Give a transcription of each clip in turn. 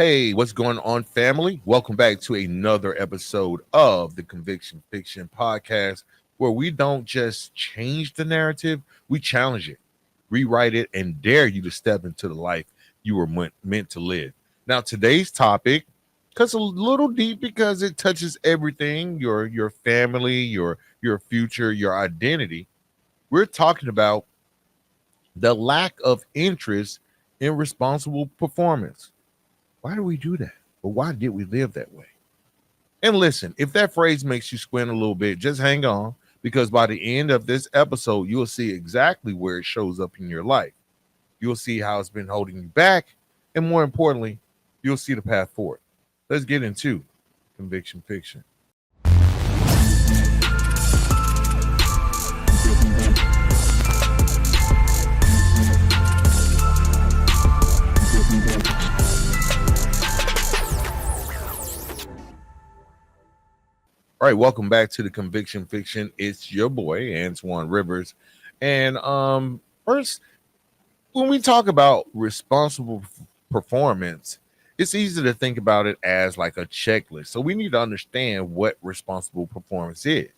Hey, what's going on, family? Welcome back to another episode of the Conviction Fiction Podcast, where we don't just change the narrative, we challenge it, rewrite it, and dare you to step into the life you were meant to live. Now, today's topic cuts a little deep because it touches everything, your family, your future, your identity. We're talking about the lack of interest in responsible performance. Why do we do that? Or why did we live that way? And listen, if that phrase makes you squint a little bit, just hang on, because by the end of this episode, you'll see exactly where it shows up in your life. You'll see how it's been holding you back. And more importantly, you'll see the path forward. Let's get into Conviction Fiction. All right, welcome back to the Conviction Fiction. It's your boy Antoine Rivers, and first, when we talk about responsible performance, it's easy to think about it as like a checklist. So we need to understand what responsible performance is.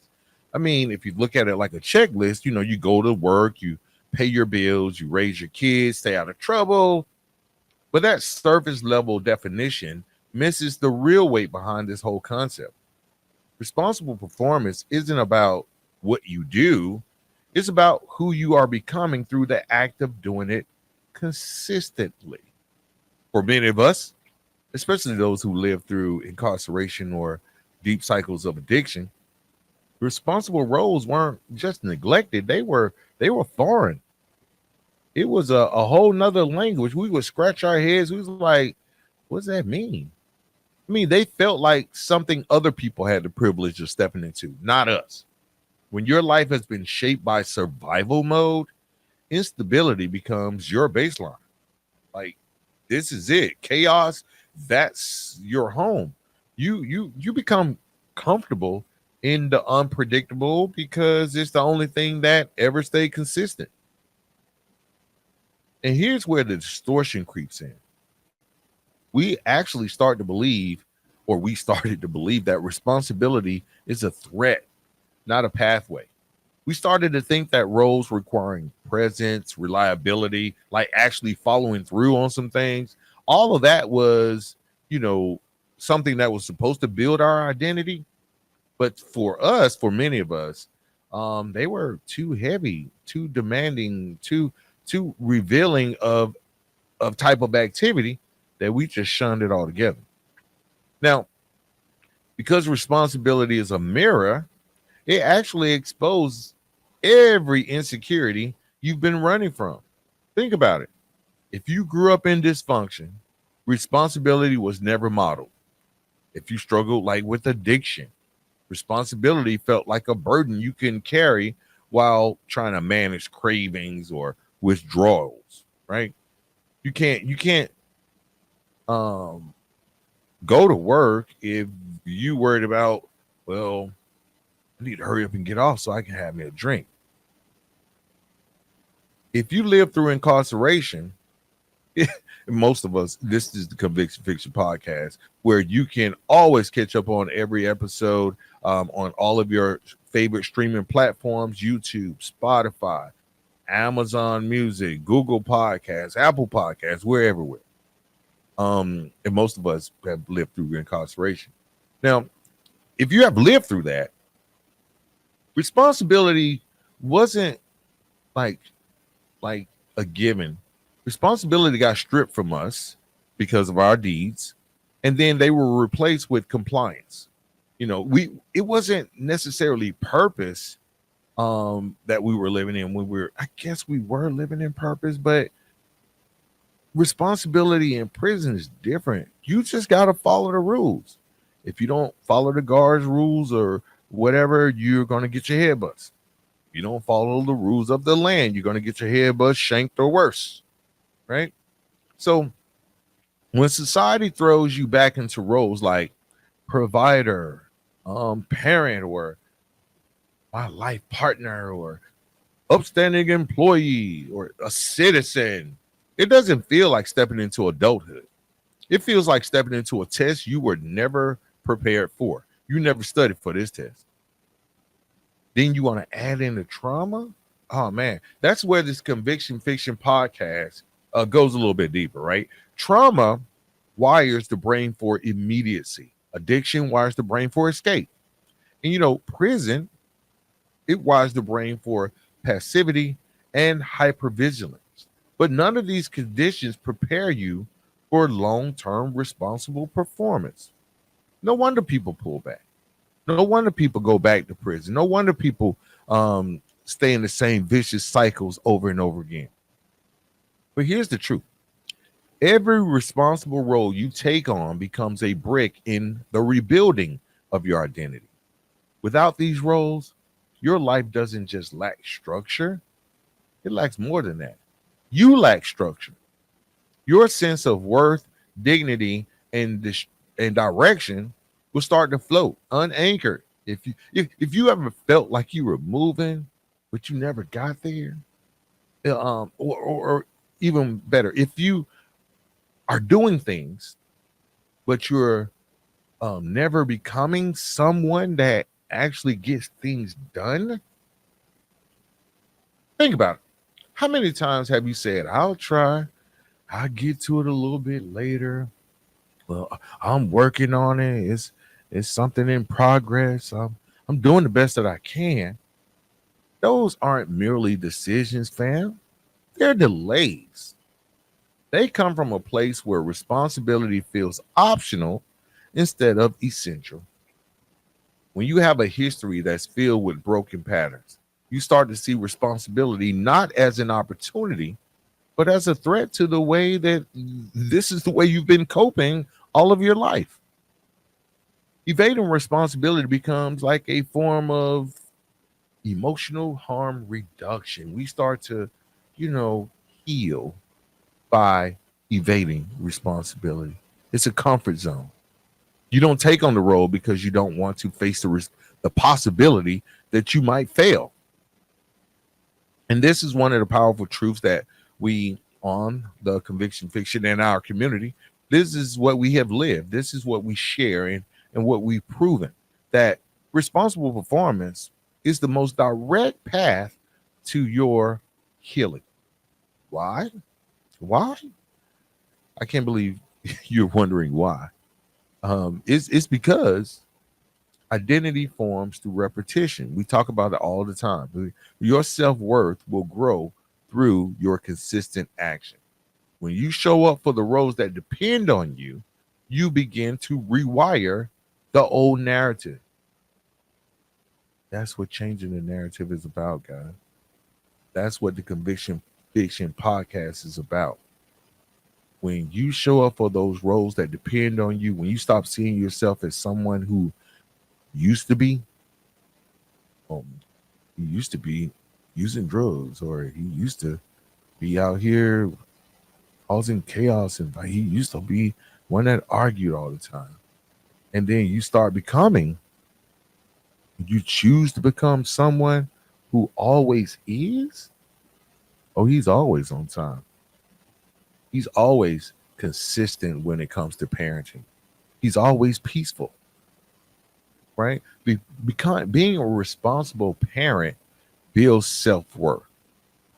I mean, if you look at it like a checklist, you go to work, you pay your bills, you raise your kids, stay out of trouble, but that surface level definition misses the real weight behind this whole concept. Responsible performance isn't about what you do, it's about who you are becoming through the act of doing it consistently. For many of us, especially those who live through incarceration or deep cycles of addiction, responsible roles weren't just neglected, they were foreign. It was a whole nother language. We would scratch our heads. We was like, what does that mean? I mean, they felt like something other people had the privilege of stepping into, not us. When your life has been shaped by survival mode, instability becomes your baseline. Like, this is it. Chaos, that's your home. You become comfortable in the unpredictable because it's the only thing that ever stayed consistent. And here's where the distortion creeps in. We actually start to believe, or we started to believe, that responsibility is a threat, not a pathway. We started to think that roles requiring presence, reliability, like actually following through on some things, all of that was, something that was supposed to build our identity. But for us, for many of us, they were too heavy, too demanding, too revealing of type of activity that we just shunned it altogether. Now, because responsibility is a mirror, it actually exposes every insecurity you've been running from. Think about it. If you grew up in dysfunction, responsibility was never modeled. If you struggled like with addiction, responsibility felt like a burden you can carry while trying to manage cravings or withdrawals, right? You can't go to work if you worried about, well, I need to hurry up and get off so I can have me a drink. If you live through incarceration, most of us, this is the Conviction Fiction Podcast, where you can always catch up on every episode on all of your favorite streaming platforms: YouTube, Spotify, Amazon Music, Google Podcasts, Apple Podcasts. We're everywhere. And most of us have lived through incarceration. Now, if you have lived through that, responsibility wasn't like a given. Responsibility got stripped from us because of our deeds, and then they were replaced with compliance. It wasn't necessarily purpose that we were living in when I guess we were living in purpose, but responsibility in prison is different. You just got to follow the rules. If you don't follow the guards' rules or whatever, you're going to get your head bust. If you don't follow the rules of the land, you're going to get your head bust, shanked, or worse, right? So when society throws you back into roles like provider, parent, or my life partner, or upstanding employee, or a citizen, it doesn't feel like stepping into adulthood. It feels like stepping into a test you were never prepared for. You never studied for this test. Then you want to add in the trauma. Oh man, that's where this conviction fiction podcast goes a little bit deeper, right? Trauma wires the brain for immediacy. Addiction wires the brain for escape. And prison, it wires the brain for passivity and hypervigilance. But none of these conditions prepare you for long-term responsible performance. No wonder people pull back. No wonder people go back to prison. No wonder people stay in the same vicious cycles over and over again. But here's the truth. Every responsible role you take on becomes a brick in the rebuilding of your identity. Without these roles, your life doesn't just lack structure, it lacks more than that. You lack structure. Your sense of worth, dignity, and direction will start to float unanchored. If you ever felt like you were moving, but you never got there, or even better, if you are doing things, but you're never becoming someone that actually gets things done, think about it. How many times have you said, I'll try, I'll get to it a little bit later? Well, I'm working on it. It's something in progress. I'm doing the best that I can. Those aren't merely decisions, fam. They're delays. They come from a place where responsibility feels optional instead of essential. When you have a history that's filled with broken patterns, you start to see responsibility not as an opportunity, but as a threat to the way that this is the way you've been coping all of your life. Evading responsibility becomes like a form of emotional harm reduction. We start to, you know, heal by evading responsibility. It's a comfort zone. You don't take on the role because you don't want to face the possibility that you might fail. And this is one of the powerful truths that we on the conviction fiction in our community, this is what we have lived. This is what we share and what we've proven, that responsible performance is the most direct path to your healing. Why? Why? I can't believe you're wondering why. It's because identity forms through repetition. We talk about it all the time. Your self-worth will grow through your consistent action. When you show up for the roles that depend on you, you begin to rewire the old narrative. That's what changing the narrative is about, guys. That's what the Conviction Fiction podcast is about. When you show up for those roles that depend on you, when you stop seeing yourself as someone who used to be, he used to be using drugs, or he used to be out here causing chaos, and he used to be one that argued all the time. And then you start becoming, you choose to become someone who always is. Oh, he's always on time. He's always consistent when it comes to parenting. He's always peaceful, right? Being a responsible parent builds self-worth.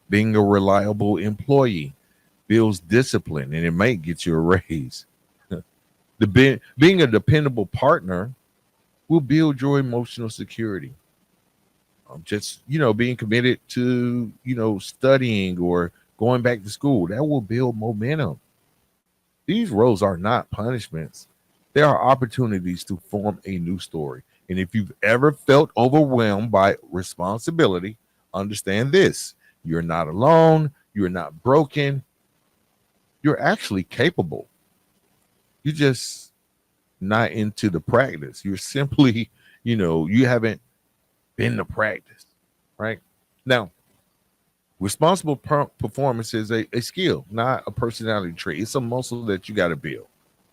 Being a reliable employee builds discipline, and it might get you a raise. Being a dependable partner will build your emotional security. Just, being committed to, studying or going back to school, that will build momentum. These roles are not punishments. They are opportunities to form a new story. And if you've ever felt overwhelmed by responsibility, understand this. You're not alone. You're not broken. You're actually capable. You're just not into the practice. You're simply, you haven't been to practice, right? Now, responsible performance is a skill, not a personality trait. It's a muscle that you got to build,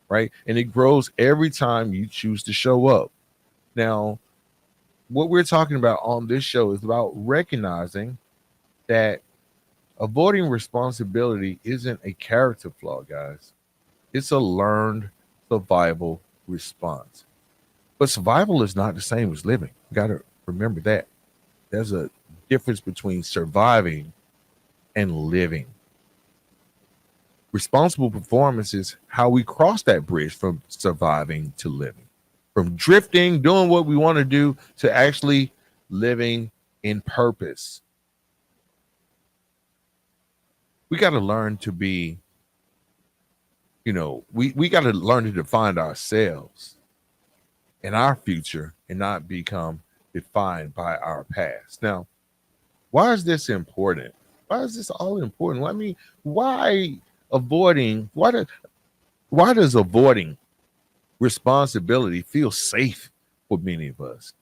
right? And it grows every time you choose to show up. Now, what we're talking about on this show is about recognizing that avoiding responsibility isn't a character flaw, guys. It's a learned survival response. But survival is not the same as living. You got to remember that. There's a difference between surviving and living. Responsible performance is how we cross that bridge from surviving to living, from drifting, doing what we want to do, to actually living in purpose. We got to learn to be, we got to learn to define ourselves and our future and not become defined by our past. Now, why is this important? Why is this all important? I mean, why avoiding, why does avoiding responsibility feel safe for many of us?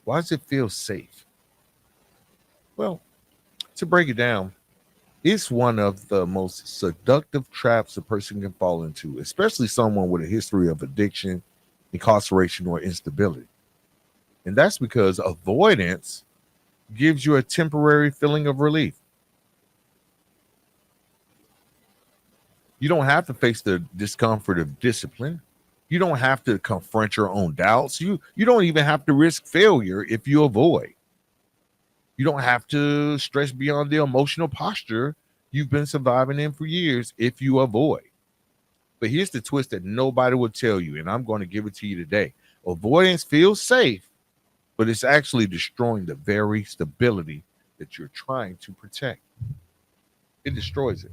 Why does it feel safe? Well, to break it down, it's one of the most seductive traps a person can fall into, especially someone with a history of addiction, incarceration, or instability. And that's because avoidance gives you a temporary feeling of relief. You don't have to face the discomfort of discipline. You don't have to confront your own doubts. You don't even have to risk failure if you avoid. You don't have to stress beyond the emotional posture you've been surviving in for years if you avoid. But here's the twist that nobody will tell you, and I'm going to give it to you today. Avoidance feels safe, but it's actually destroying the very stability that you're trying to protect. It destroys it.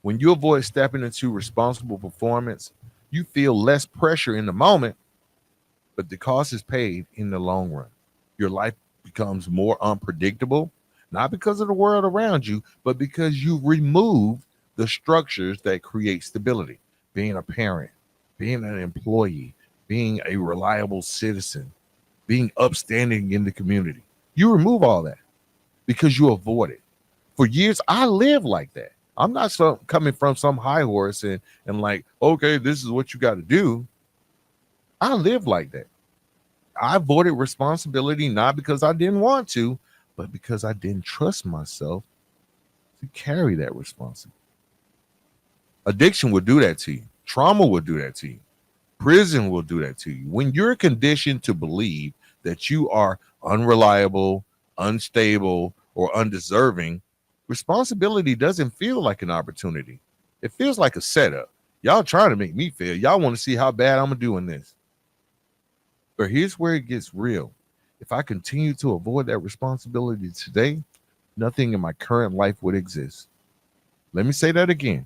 When you avoid stepping into responsible performance, you feel less pressure in the moment, but the cost is paid in the long run. Your life becomes more unpredictable, not because of the world around you, but because you remove the structures that create stability. Being a parent, being an employee, being a reliable citizen, being upstanding in the community. You remove all that because you avoid it. For years, I lived like that. I'm not coming from some high horse and like, okay, this is what you got to do. I lived like that. I avoided responsibility not because I didn't want to, but because I didn't trust myself to carry that responsibility. Addiction will do that to you. Trauma will do that to you. Prison will do that to you. When you're conditioned to believe that you are unreliable, unstable, or undeserving, responsibility doesn't feel like an opportunity. It feels like a setup. Y'all trying to make me fail. Y'all want to see how bad I'm doing this. But here's where it gets real. If I continue to avoid that responsibility today, nothing in my current life would exist. Let me say that again.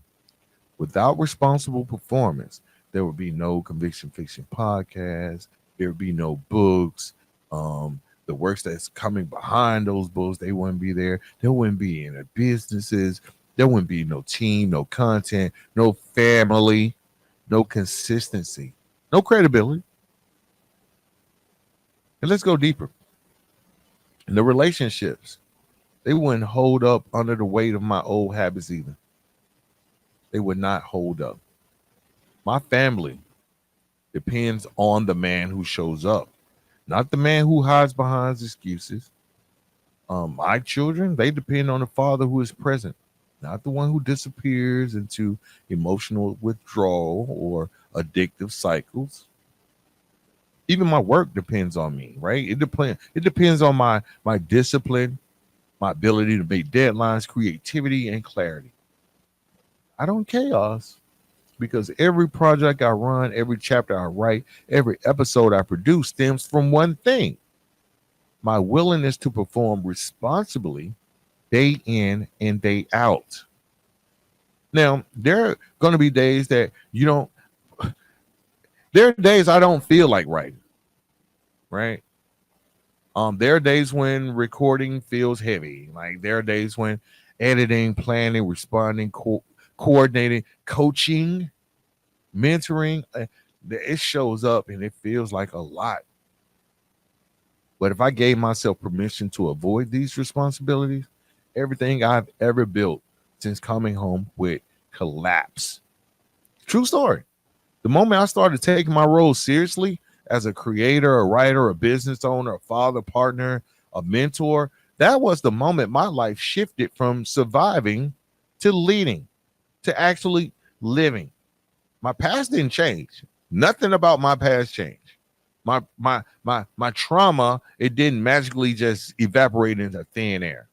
Without responsible performance, there would be no Conviction Fiction podcast. There would be no books. The works that's coming behind those books, they wouldn't be there. There wouldn't be any businesses. There wouldn't be no team, no content, no family, no consistency, no credibility. And let's go deeper. In the relationships, they wouldn't hold up under the weight of my old habits either. They would not hold up. My family depends on the man who shows up, not the man who hides behind excuses. My children, they depend on the father who is present, not the one who disappears into emotional withdrawal or addictive cycles. Even my work depends on me, right? It depends on my discipline, my ability to make deadlines, creativity, and clarity. I don't chaos because every project I run, every chapter I write, every episode I produce stems from one thing: my willingness to perform responsibly day in and day out. Now, there are going to be days that you don't, there are days I don't feel like writing, right? There are days when recording feels heavy. Like there are days when editing, planning, responding, coordinating, coaching, mentoring, it shows up and it feels like a lot. But if I gave myself permission to avoid these responsibilities, everything I've ever built since coming home would collapse. True story. The moment I started taking my role seriously as a creator, a writer, a business owner, a father, partner, a mentor, that was the moment my life shifted from surviving to leading, to actually living. My past didn't change. Nothing about my past changed. My trauma, it didn't magically just evaporate into thin air.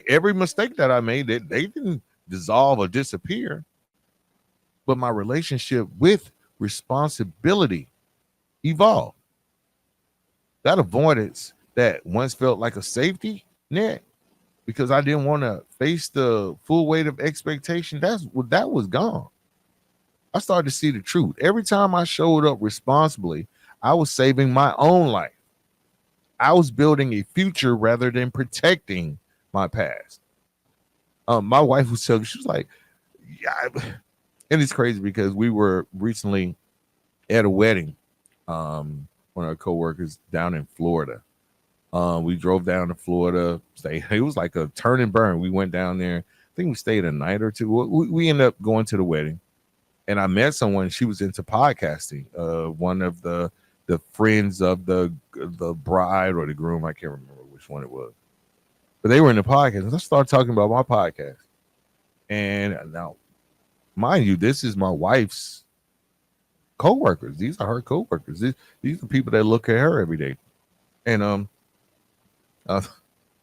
Every mistake that I made, they didn't dissolve or disappear. But my relationship with responsibility evolved. That avoidance that once felt like a safety net because I didn't want to face the full weight of expectation, that was gone. I started to see the truth. Every time I showed up responsibly, I was saving my own life. I was building a future rather than protecting my past. My wife was telling me, she was like, yeah, and it's crazy because we were recently at a wedding. One of our coworkers down in Florida. We drove down to Florida. It was like a turn and burn. We went down there. I think we stayed a night or two. We ended up going to the wedding, and I met someone. She was into podcasting. One of the friends of the bride or the groom. I can't remember which one it was, but they were in the podcast. I started talking about my podcast, and now, mind you, this is my wife's co-workers. These are her co-workers. These are people that look at her every day, and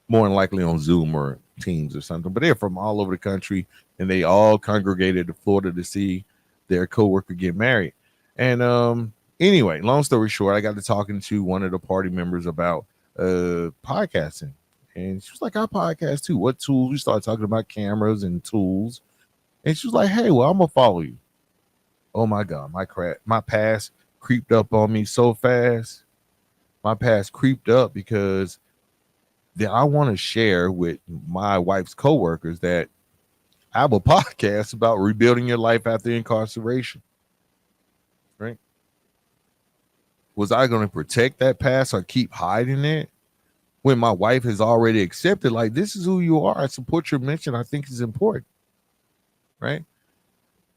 more than likely on Zoom or Teams or something. But they're from all over the country, and they all congregated to Florida to see their co-worker get married. And anyway, long story short, I got to talking to one of the party members about podcasting, and she was like, "I podcast too. What tools?" We started talking about cameras and tools, and she was like, "Hey, well, I'm gonna follow you." Oh my God, my past creeped up on me so fast. My past creeped up because that I want to share with my wife's coworkers that I have a podcast about rebuilding your life after incarceration. Right? Was I going to protect that past or keep hiding it when my wife has already accepted, like, this is who you are. I support your mission. I think it's important. Right?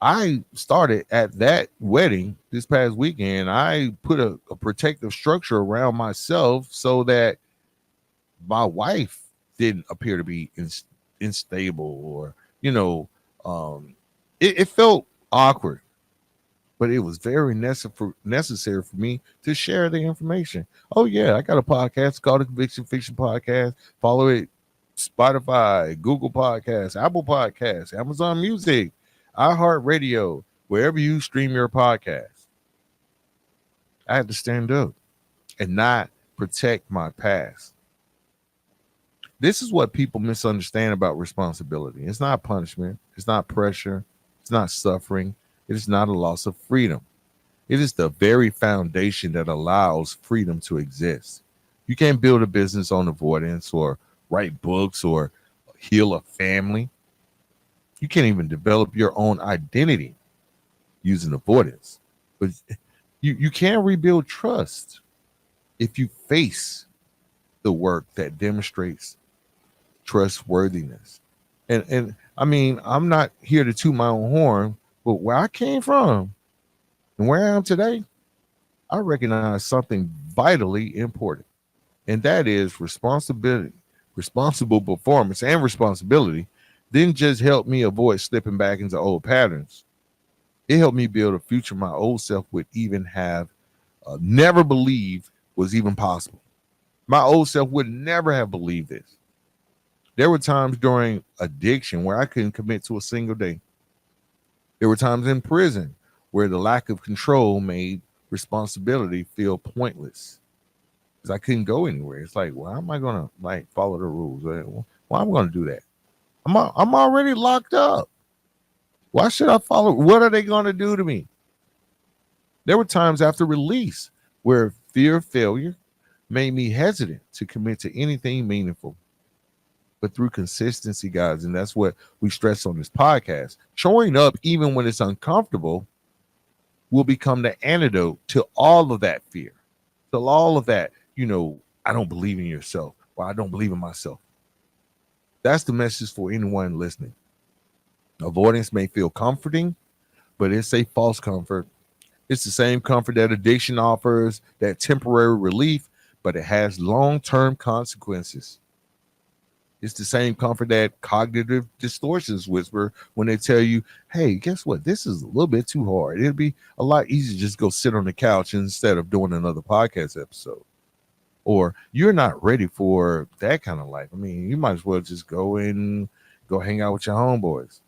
I started at that wedding this past weekend. I put a protective structure around myself so that my wife didn't appear to be unstable or, it felt awkward, but it was very necessary for me to share the information. Oh yeah, I got a podcast called the Conviction Fiction Podcast. Follow it: Spotify, Google Podcasts, Apple Podcasts, Amazon Music, iHeartRadio, wherever you stream your podcast. I had to stand up and not protect my past. This is what people misunderstand about responsibility. It's not punishment. It's not pressure. It's not suffering. It is not a loss of freedom. It is the very foundation that allows freedom to exist. You can't build a business on avoidance or write books or heal a family. You can't even develop your own identity using avoidance. But you can rebuild trust if you face the work that demonstrates trustworthiness. And I mean, I'm not here to toot my own horn, but where I came from and where I am today, I recognize something vitally important, and that is responsibility. Responsible performance and responsibility didn't just help me avoid slipping back into old patterns. It helped me build a future my old self would even have never believed was even possible. My old self would never have believed this. There were times during addiction where I couldn't commit to a single day. There were times in prison where the lack of control made responsibility feel pointless because I couldn't go anywhere. It's like, well, how am I going to follow the rules? Well, I'm going to do that. I'm already locked up. Why should I follow? What are they going to do to me? There were times after release where fear of failure made me hesitant to commit to anything meaningful. But through consistency, guys, and that's what we stress on this podcast, showing up even when it's uncomfortable will become the antidote to all of that fear, to all of that, I don't believe in yourself, or I don't believe in myself. That's the message for anyone listening. Avoidance may feel comforting, but it's a false comfort. It's the same comfort that addiction offers, that temporary relief, but it has long-term consequences. It's the same comfort that cognitive distortions whisper when they tell you, hey, guess what? This is a little bit too hard. It'd be a lot easier to just go sit on the couch instead of doing another podcast episode. Or you're not ready for that kind of life. I mean, you might as well just go hang out with your homeboys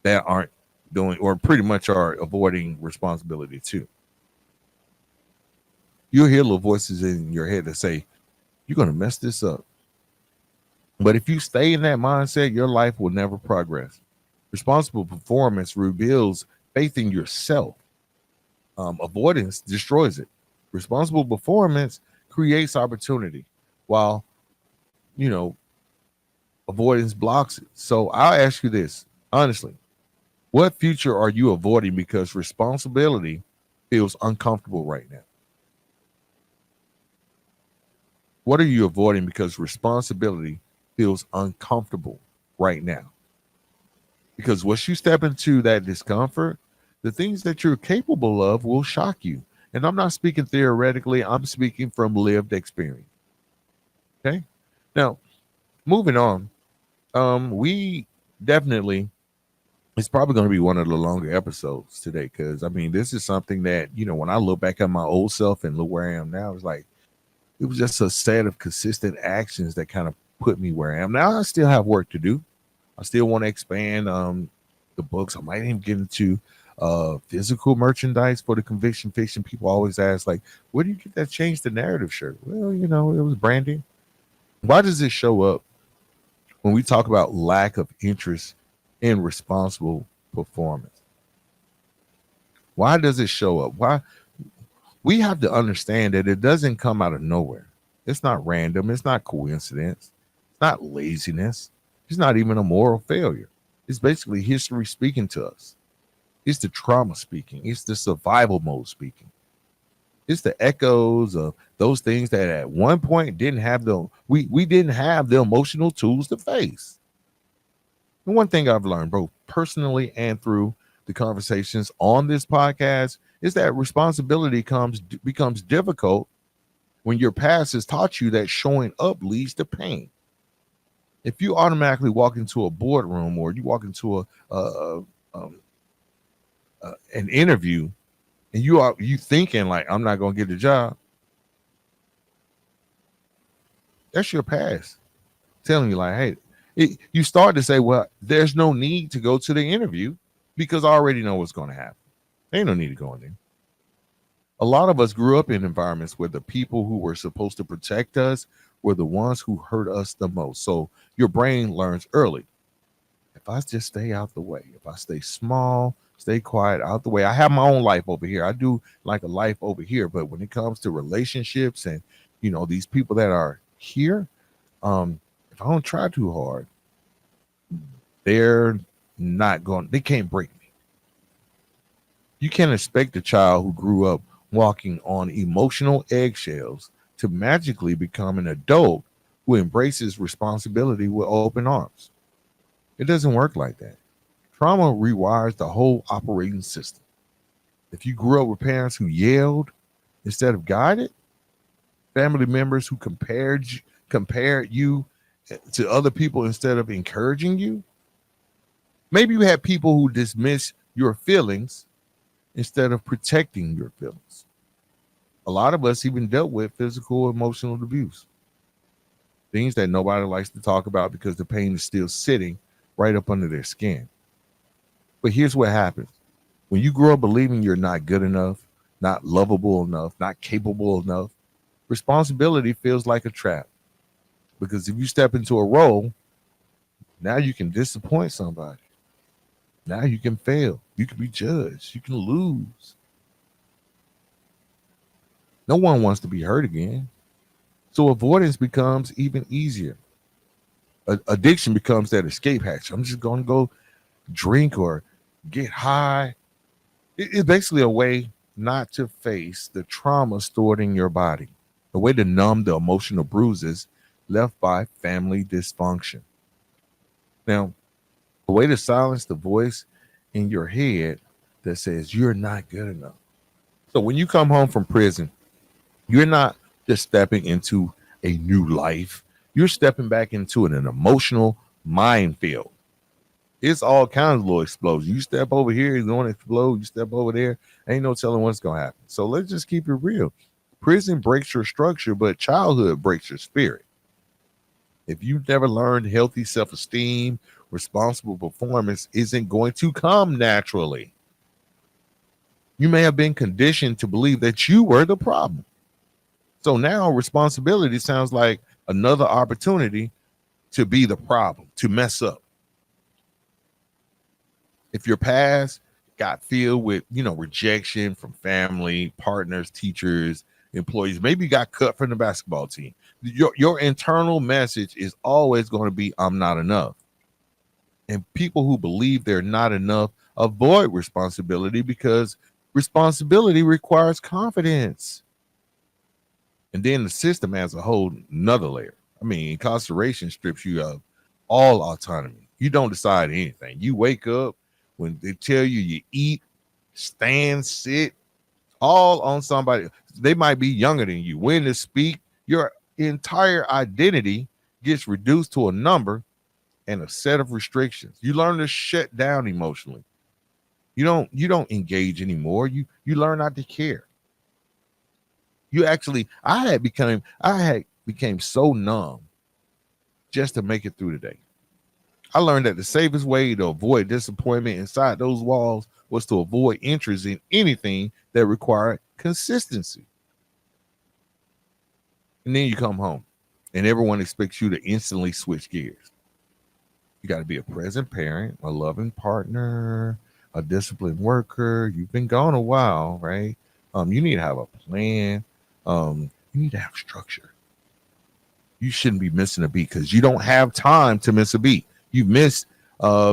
that aren't doing or pretty much are avoiding responsibility too. You'll hear little voices in your head that say, you're going to mess this up. But if you stay in that mindset, your life will never progress. Responsible performance reveals faith in yourself. Avoidance destroys it. Responsible performance creates opportunity, while you know avoidance blocks it. So I'll ask you this honestly: what future are you avoiding because responsibility feels uncomfortable right now? What are you avoiding because responsibility feels uncomfortable right now? Because once you step into that discomfort, the things that you're capable of will shock you. And I'm not speaking theoretically, I'm speaking from lived experience. Okay. Now, moving on, we definitely, it's probably going to be one of the longer episodes today because I mean, this is something that, when I look back at my old self and look where I am now, it's like, it was just a set of consistent actions that kind of put me where I am. Now, I still have work to do. I still want to expand the books. I might even get into physical merchandise for the conviction fiction. People always ask, like, where do you get that change the narrative shirt? Well, it was branding. Why does it show up when we talk about lack of interest in responsible performance? Why does it show up? Why? We have to understand that it doesn't come out of nowhere. It's not random. It's not coincidence. It's not laziness. It's not even a moral failure. It's basically history speaking to us. It's the trauma speaking. It's the survival mode speaking. It's the echoes of those things that at one point didn't have we didn't have the emotional tools to face. And one thing I've learned, both personally and through the conversations on this podcast, is that responsibility becomes difficult when your past has taught you that showing up leads to pain. If you automatically walk into a boardroom or you walk into an interview and you thinking like, I'm not going to get the job, that's your past telling you like, hey, you start to say, well, there's no need to go to the interview because I already know what's going to happen. Ain't no need to go in there. A lot of us grew up in environments where the people who were supposed to protect us were the ones who hurt us the most. So your brain learns early. If I just stay out the way, if I stay small, stay quiet, out the way, I have my own life over here. I do like a life over here. But when it comes to relationships and, these people that are here, if I don't try too hard, they're they can't break me. You can't expect a child who grew up walking on emotional eggshells to magically become an adult who embraces responsibility with open arms. It doesn't work like that. Trauma rewires the whole operating system. If you grew up with parents who yelled instead of guided, family members who compared you to other people instead of encouraging you, maybe you had people who dismiss your feelings instead of protecting your feelings. A lot of us even dealt with physical, emotional abuse, things that nobody likes to talk about because the pain is still sitting right up under their skin. But here's what happens. When you grow up believing you're not good enough, not lovable enough, not capable enough, responsibility feels like a trap. Because if you step into a role, now you can disappoint somebody. Now you can fail. You can be judged. You can lose. No one wants to be hurt again. So avoidance becomes even easier. Addiction becomes that escape hatch. I'm just going to go drink or get high. It's basically a way not to face the trauma stored in your body, a way to numb the emotional bruises left by family dysfunction. Now, a way to silence the voice in your head that says you're not good enough. So when you come home from prison, you're not just stepping into a new life. You're stepping back into an emotional minefield. It's all kinds of little explosions. You step over here, it's going to explode. You step over there, ain't no telling what's going to happen. So let's just keep it real. Prison breaks your structure, but childhood breaks your spirit. If you've never learned healthy self esteem, responsible performance isn't going to come naturally. You may have been conditioned to believe that you were the problem. So now responsibility sounds like another opportunity to be the problem, to mess up. If your past got filled with, rejection from family, partners, teachers, employees, maybe you got cut from the basketball team. Your internal message is always going to be, I'm not enough. And people who believe they're not enough avoid responsibility because responsibility requires confidence. And then the system has a whole another layer. I mean, incarceration strips you of all autonomy. You don't decide anything. You wake up when they tell you eat, stand, sit, all on somebody. They might be younger than you. When to speak, your entire identity gets reduced to a number and a set of restrictions. You learn to shut down emotionally. You don't engage anymore. You learn not to care. I had became so numb just to make it through the day. I learned that the safest way to avoid disappointment inside those walls was to avoid interest in anything that required consistency. And then you come home and everyone expects you to instantly switch gears. You got to be a present parent, a loving partner, a disciplined worker. You've been gone a while, right? You need to have a plan. You need to have structure. You shouldn't be missing a beat because you don't have time to miss a beat. You've missed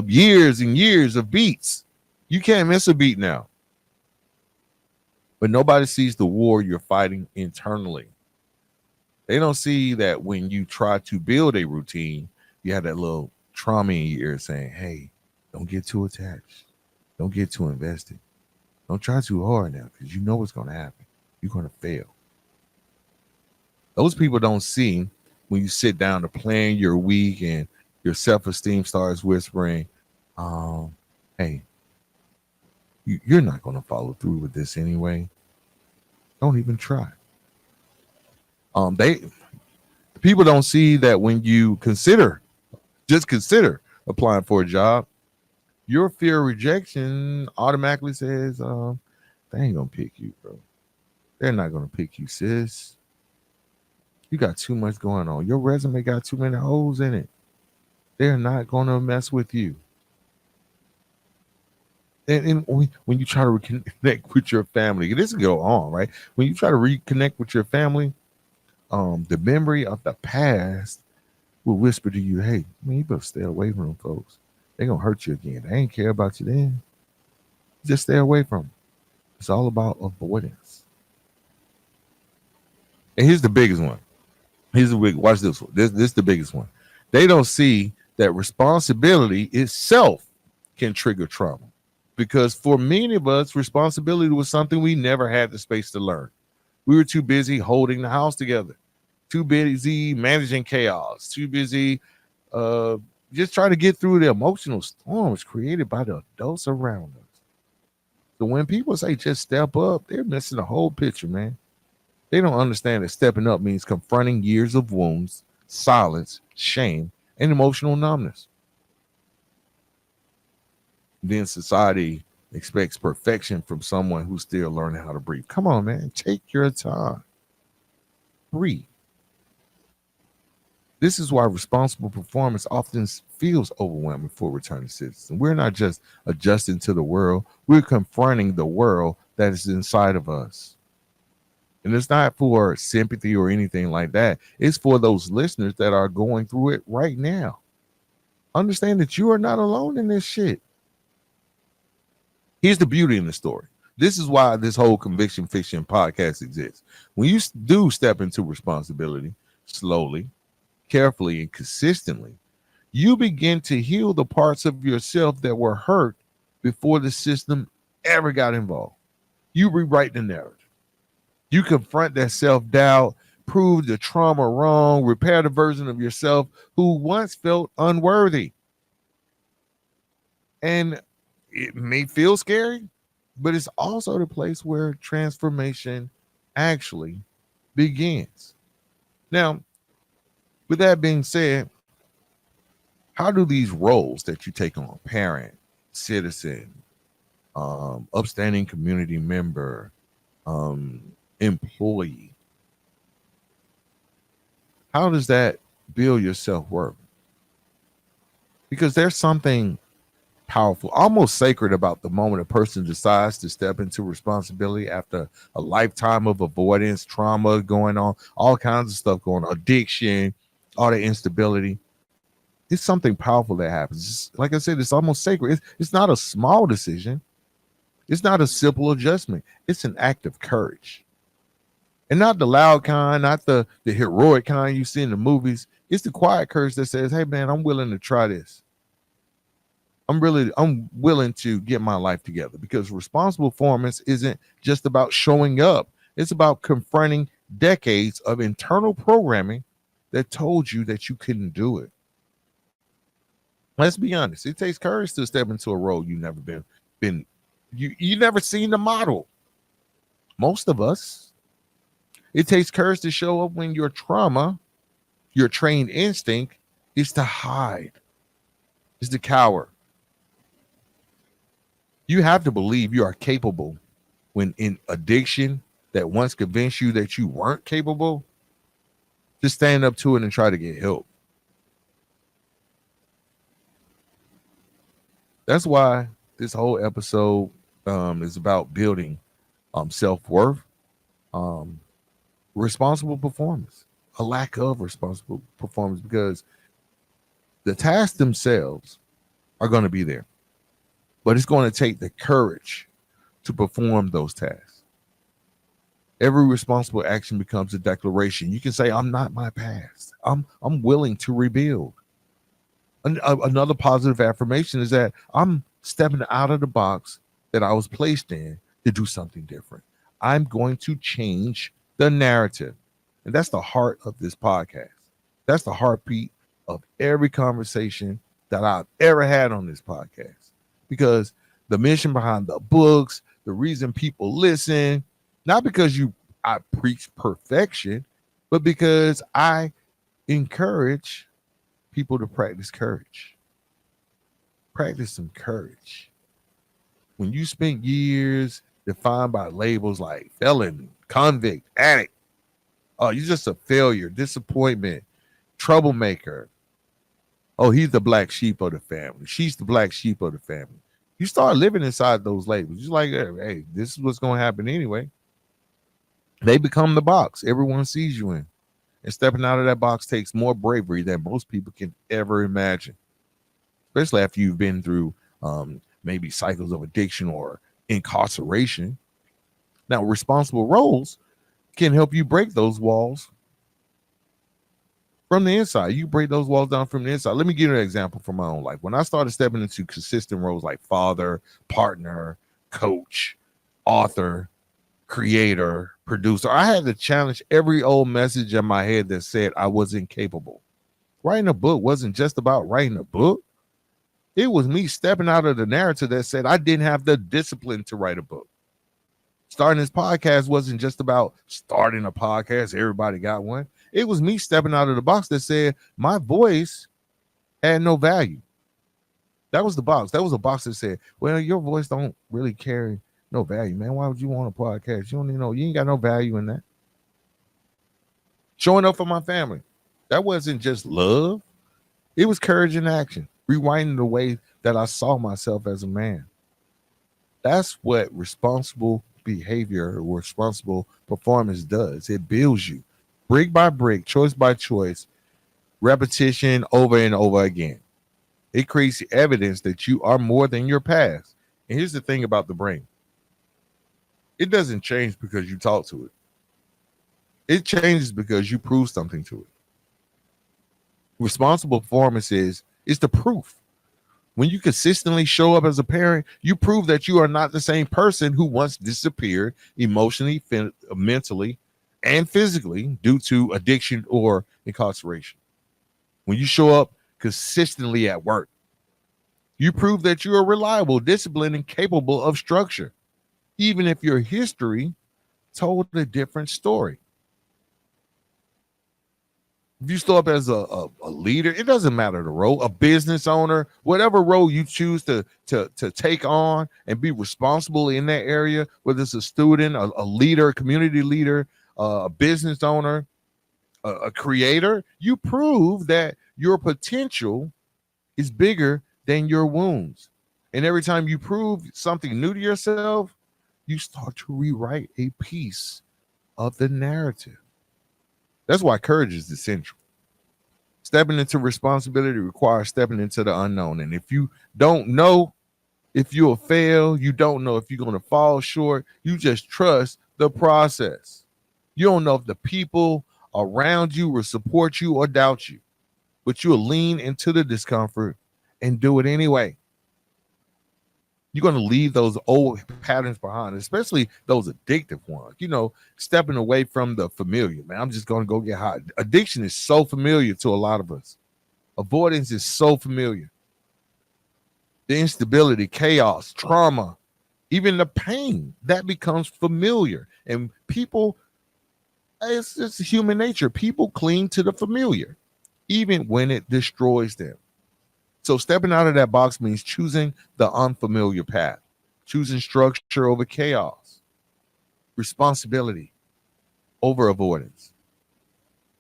years and years of beats. You can't miss a beat now. But nobody sees the war you're fighting internally. They don't see that when you try to build a routine, you have that little trauma in your ear saying, hey, don't get too attached. Don't get too invested. Don't try too hard now because you know what's going to happen. You're going to fail. Those people don't see when you sit down to plan your week and your self-esteem starts whispering, hey, you're not going to follow through with this anyway. Don't even try. People don't see that when you consider applying for a job, your fear of rejection automatically says, they ain't going to pick you, bro. They're not going to pick you, sis. You got too much going on. Your resume got too many holes in it. They're not going to mess with you. And when you try to reconnect with your family, this can go on, right? When you try to reconnect with your family, the memory of the past will whisper to you, hey, man, you better stay away from them folks. They're going to hurt you again. They ain't care about you then. Just stay away from them. It's all about avoidance. And here's the biggest one. Watch this one. This is the biggest one. They don't see that responsibility itself can trigger trauma. Because for many of us, responsibility was something we never had the space to learn. We were too busy holding the house together, too busy managing chaos, too busy just trying to get through the emotional storms created by the adults around us. So when people say just step up, they're missing the whole picture, man. They don't understand that stepping up means confronting years of wounds, silence, shame, and emotional numbness. Then society expects perfection from someone who's still learning how to breathe. Come on, man. Take your time. Breathe. This is why responsible performance often feels overwhelming for returning citizens. We're not just adjusting to the world, we're confronting the world that is inside of us. And it's not for sympathy or anything like that. It's for those listeners that are going through it right now. Understand that you are not alone in this shit. Here's the beauty in the story. This is why this whole Conviction Fiction podcast exists. When you do step into responsibility slowly, carefully, and consistently, you begin to heal the parts of yourself that were hurt before the system ever got involved. You rewrite the narrative. You confront that self-doubt, prove the trauma wrong, repair the version of yourself who once felt unworthy. And it may feel scary, but it's also the place where transformation actually begins. Now, with that being said, how do these roles that you take on, parent, citizen, upstanding community member, employee, how does that build your self-worth? Because there's something powerful, almost sacred about the moment a person decides to step into responsibility after a lifetime of avoidance, trauma going on, all kinds of stuff going on, addiction, all the instability. It's something powerful that happens. Like I said, it's almost sacred. It's not a small decision. It's not a simple adjustment. It's an act of courage. And not the loud kind, not the heroic kind you see in the movies. It's the quiet courage that says, hey, man, I'm willing to try this. I'm willing to get my life together, because responsible performance isn't just about showing up. It's about confronting decades of internal programming that told you that you couldn't do it. Let's be honest. It takes courage to step into a role you never you never seen the model. Most of us. It takes courage to show up when your trauma, your trained instinct, is to hide, is to cower. You have to believe you are capable when in addiction that once convinced you that you weren't capable, to stand up to it and try to get help. That's why this whole episode is about building self-worth, responsible performance, a lack of responsible performance, because the tasks themselves are going to be there, but it's going to take the courage to perform those tasks. Every responsible action becomes a declaration. You can say, I'm not my past. I'm willing to rebuild. Another positive affirmation is that I'm stepping out of the box that I was placed in to do something different. I'm going to change the narrative. And that's the heart of this podcast. That's the heartbeat of every conversation that I've ever had on this podcast. Because the mission behind the books, the reason people listen, not because I preach perfection, but because I encourage people to practice courage. Practice some courage. When you spend years defined by labels like felon, convict, addict, oh, you're just a failure, disappointment, troublemaker. Oh, he's the black sheep of the family. She's the black sheep of the family. You start living inside those labels. You're like, hey, this is what's going to happen anyway. They become the box everyone sees you in. And stepping out of that box takes more bravery than most people can ever imagine, especially after you've been through maybe cycles of addiction or incarceration. Now, responsible roles can help you break those walls from the inside. You break those walls down from the inside. Let me give you an example from my own life. When I started stepping into consistent roles like father, partner, coach, author, creator, producer, I had to challenge every old message in my head that said I wasn't capable. Writing a book wasn't just about writing a book. It was me stepping out of the narrative that said I didn't have the discipline to write a book. Starting this podcast wasn't just about starting a podcast. Everybody got one. It was me stepping out of the box that said my voice had no value. That was the box. That was a box that said, well, your voice don't really carry no value, man. Why would you want a podcast? You don't even know. You ain't got no value in that. Showing up for my family. That wasn't just love. It was courage in action. Rewinding the way that I saw myself as a man. That's what responsible behavior or responsible performance does. It builds you brick by brick, choice by choice, repetition over and over again. It creates evidence that you are more than your past. And here's the thing about the brain. It doesn't change because you talk to it. It changes because you prove something to it. Responsible performance is the proof. When you consistently show up as a parent, you prove that you are not the same person who once disappeared emotionally, mentally, and physically due to addiction or incarceration. When you show up consistently at work, you prove that you are reliable, disciplined, and capable of structure, even if your history told a different story. If you show up as a leader, it doesn't matter the role, a business owner, whatever role you choose to take on and be responsible in that area, whether it's a student, a leader, a community leader, a business owner, a creator, you prove that your potential is bigger than your wounds. And every time you prove something new to yourself, you start to rewrite a piece of the narrative. That's why courage is essential. Stepping into responsibility requires stepping into the unknown. And if you don't know if you'll fail, you don't know if you're going to fall short, you just trust the process. You don't know if the people around you will support you or doubt you, but you'll lean into the discomfort and do it anyway. You're going to leave those old patterns behind, especially those addictive ones. Stepping away from the familiar, man. I'm just going to go get high. Addiction is so familiar to a lot of us. Avoidance is so familiar. The instability, chaos, trauma, even the pain, that becomes familiar. And people, it's just human nature. People cling to the familiar, even when it destroys them. So stepping out of that box means choosing the unfamiliar path, choosing structure over chaos, responsibility over avoidance.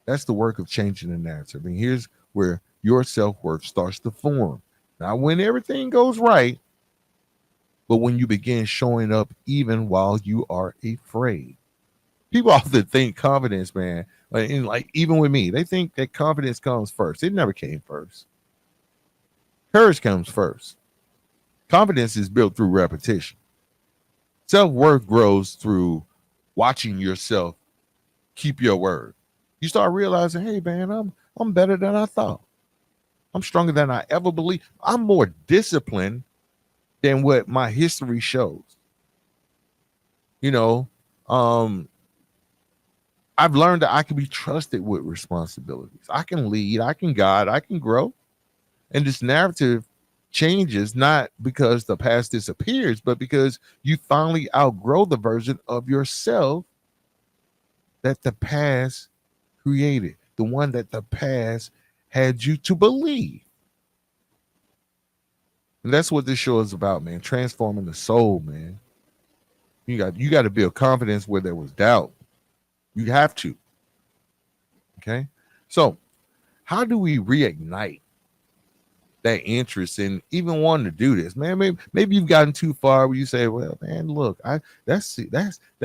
That's the work of changing the narrative. And here's where your self-worth starts to form. Not when everything goes right, but when you begin showing up even while you are afraid. People often think confidence, man, like even with me, they think that confidence comes first. It never came first. Courage comes first. Confidence is built through repetition. Self-worth grows through watching yourself keep your word. You start realizing, hey, man, I'm better than I thought. I'm stronger than I ever believed. I'm more disciplined than what my history shows. I've learned that I can be trusted with responsibilities. I can lead, I can guide, I can grow. And this narrative changes not because the past disappears, but because you finally outgrow the version of yourself that the past created, the one that the past had you to believe. And that's what this show is about, man. Transforming the soul, man. You got to build confidence where there was doubt. You have to. Okay. So how do we reignite that interest in even wanting to do this, man? Maybe you've gotten too far where you say, well, man, look, that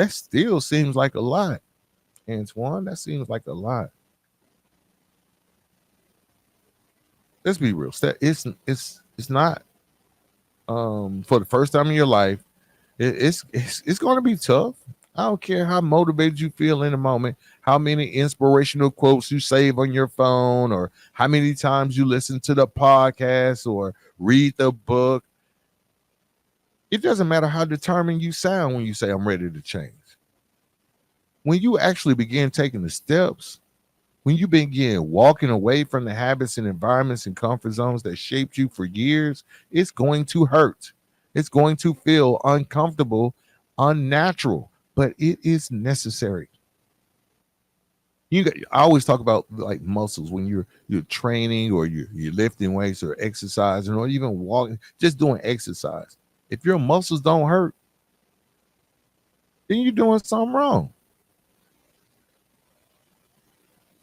still seems like a lot, Antoine. That seems like a lot. Let's be real. It's not for the first time in your life. It's going to be tough. I don't care how motivated you feel in the moment, how many inspirational quotes you save on your phone, or how many times you listen to the podcast or read the book. It doesn't matter how determined you sound when you say, I'm ready to change. When you actually begin taking the steps, when you begin walking away from the habits and environments and comfort zones that shaped you for years, it's going to hurt. It's going to feel uncomfortable, unnatural, but it is necessary. I always talk about like muscles when you're training or you're lifting weights or exercising or even walking, just doing exercise. If your muscles don't hurt, then you're doing something wrong.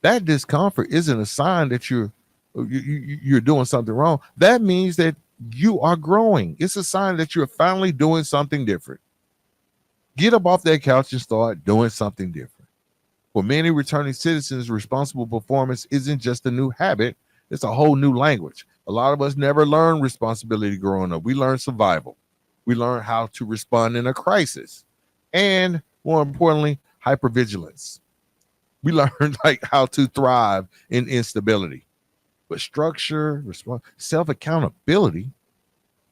That discomfort isn't a sign that you're doing something wrong. That means that you are growing. It's a sign that you're finally doing something different. Get up off that couch and start doing something different. For many returning citizens, responsible performance isn't just a new habit, it's a whole new language. A lot of us never learned responsibility growing up. We learned survival. We learned how to respond in a crisis. And more importantly, hypervigilance. We learned like how to thrive in instability. But structure, self-accountability,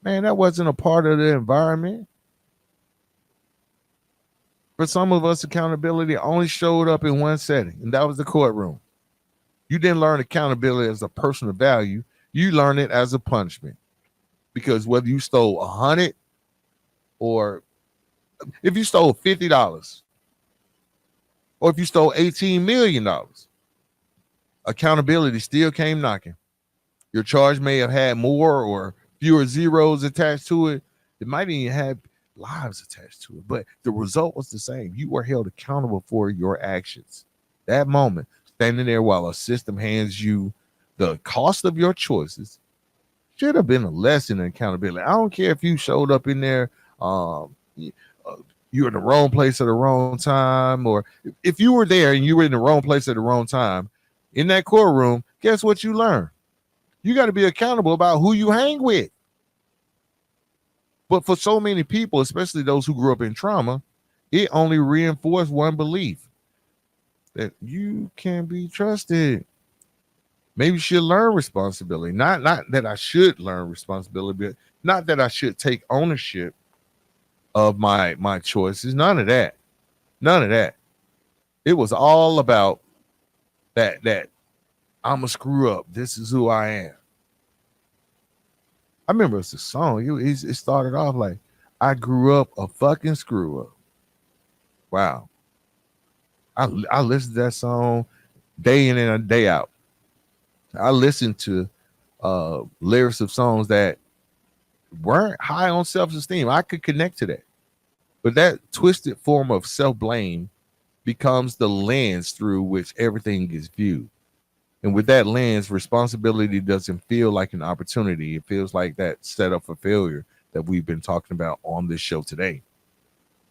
man, that wasn't a part of the environment. For some of us, accountability only showed up in one setting, and that was the courtroom. You didn't learn accountability as a personal value. You learned it as a punishment. Because whether you stole 100 or if you stole $50 or if you stole $18 million, accountability still came knocking. Your charge may have had more or fewer zeros attached to it. It might even have lives attached to it, but the result was the same. You were held accountable for your actions. That moment, standing there while a system hands you the cost of your choices, should have been a lesson in accountability. I don't care if you showed up in there, you're in the wrong place at the wrong time, or if you were there and you were in the wrong place at the wrong time in that courtroom, guess what you learn? You got to be accountable about who you hang with. But for so many people, especially those who grew up in trauma, it only reinforced one belief, that you can be trusted. Maybe you should learn responsibility. Not that I should learn responsibility, but not that I should take ownership of my choices. None of that. None of that. It was all about that I'm a screw up. This is who I am. I remember it's a song. It started off like, I grew up a fucking screw up. Wow. I listened to that song day in and day out. I listened to lyrics of songs that weren't high on self-esteem. I could connect to that. But that twisted form of self-blame becomes the lens through which everything is viewed. And with that lens, responsibility doesn't feel like an opportunity. It feels like that setup for failure that we've been talking about on this show today.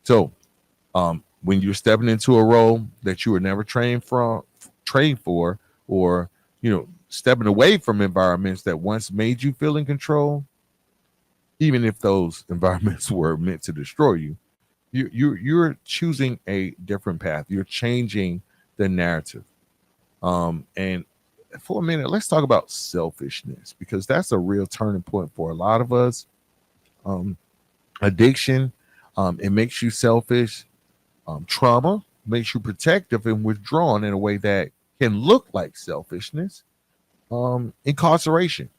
So when you're stepping into a role that you were never trained for, or stepping away from environments that once made you feel in control, even if those environments were meant to destroy you, you're choosing a different path. You're changing the narrative. And for a minute, let's talk about selfishness, because that's a real turning point for a lot of us. Addiction, it makes you selfish. Trauma makes you protective and withdrawn in a way that can look like selfishness. Incarceration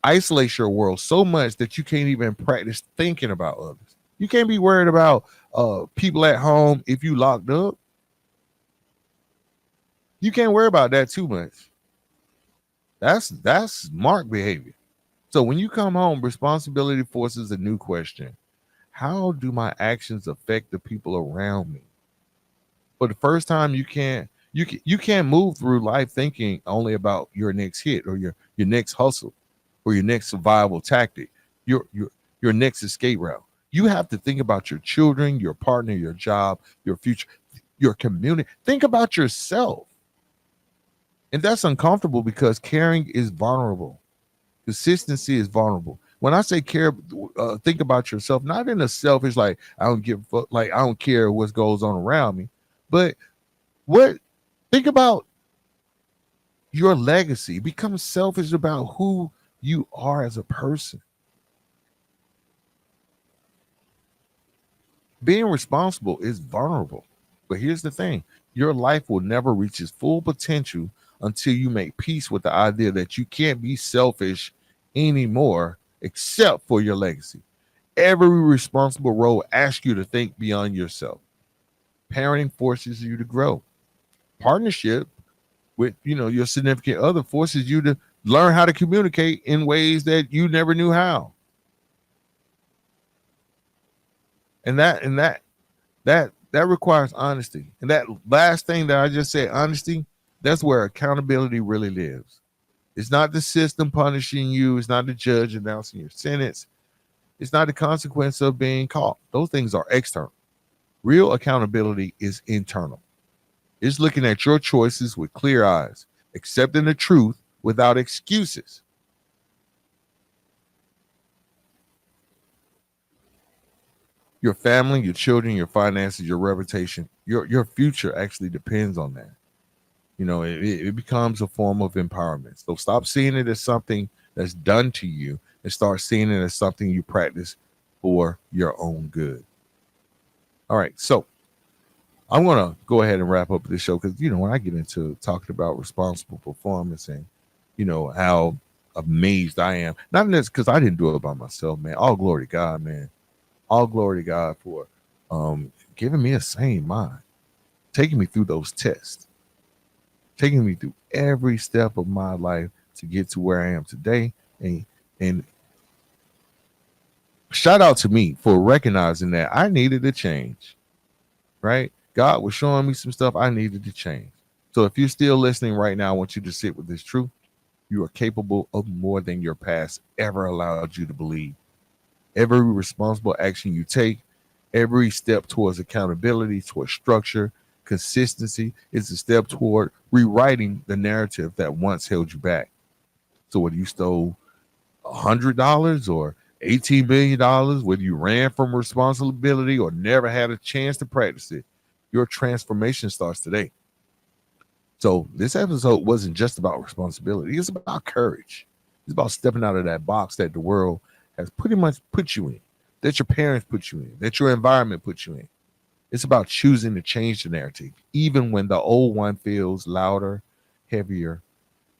isolates your world so much that you can't even practice thinking about others. You can't be worried about people at home if you locked up. You can't worry about that too much. That's smart behavior. So when you come home, responsibility forces a new question. How do my actions affect the people around me? For the first time, you can't move through life thinking only about your next hit or your next hustle or your next survival tactic, your next escape route. You have to think about your children, your partner, your job, your future, your community. Think about yourself. And that's uncomfortable because caring is vulnerable. Consistency is vulnerable. When I say care, think about yourself, not in a selfish, like I don't give a fuck, like I don't care what goes on around me, but think about your legacy. Become selfish about who you are as a person. Being responsible is vulnerable. But here's the thing, your life will never reach its full potential until you make peace with the idea that you can't be selfish anymore except for your legacy. Every responsible role asks you to think beyond yourself. Parenting forces you to grow. Partnership with your significant other forces you to learn how to communicate in ways that you never knew how. And that requires honesty. And that last thing that I just said, honesty, that's where accountability really lives. It's not the system punishing you. It's not the judge announcing your sentence. It's not the consequence of being caught. Those things are external. Real accountability is internal. It's looking at your choices with clear eyes, accepting the truth without excuses. Your family, your children, your finances, your reputation, your future actually depends on that. It becomes a form of empowerment. So stop seeing it as something that's done to you and start seeing it as something you practice for your own good. All right. So I'm gonna go ahead and wrap up this show because when I get into talking about responsible performance and how amazed I am, not just because I didn't do it by myself, man. All glory to God, man. All glory to God for giving me a sane mind, taking me through those tests, taking me through every step of my life to get to where I am today. And shout out to me for recognizing that I needed to change, right? God was showing me some stuff I needed to change. So if you're still listening right now, I want you to sit with this truth. You are capable of more than your past ever allowed you to believe. Every responsible action you take, every step towards accountability, towards structure, consistency is a step toward rewriting the narrative that once held you back. So whether you stole $100 or $18 billion, whether you ran from responsibility or never had a chance to practice it, your transformation starts today. So this episode wasn't just about responsibility. It's about courage. It's about stepping out of that box that the world has pretty much put you in, that your parents put you in, that your environment put you in. It's about choosing to change the narrative, even when the old one feels louder, heavier,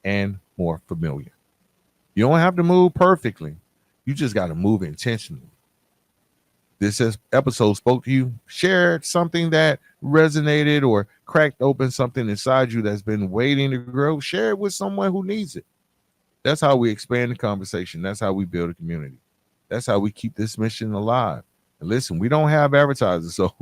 and more familiar. You don't have to move perfectly. You just got to move intentionally. This episode spoke to you, shared something that resonated or cracked open something inside you that's been waiting to grow, share it with someone who needs it. That's how we expand the conversation. That's how we build a community. That's how we keep this mission alive. And listen, we don't have advertisers, so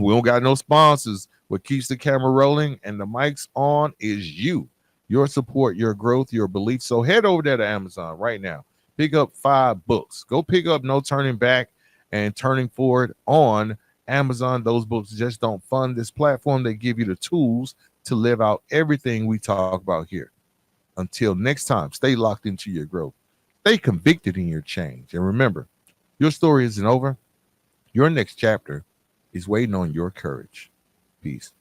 we don't got no sponsors. What keeps the camera rolling and the mics on is you, your support, your growth, your belief. So head over there to Amazon right now. Pick up 5 books. Go pick up No Turning Back and Turning Forward on Amazon. Those books just don't fund this platform. They give you the tools to live out everything we talk about here. Until next time, stay locked into your growth. Stay convicted in your change. And remember, your story isn't over. Your next chapter is waiting on your courage. Peace.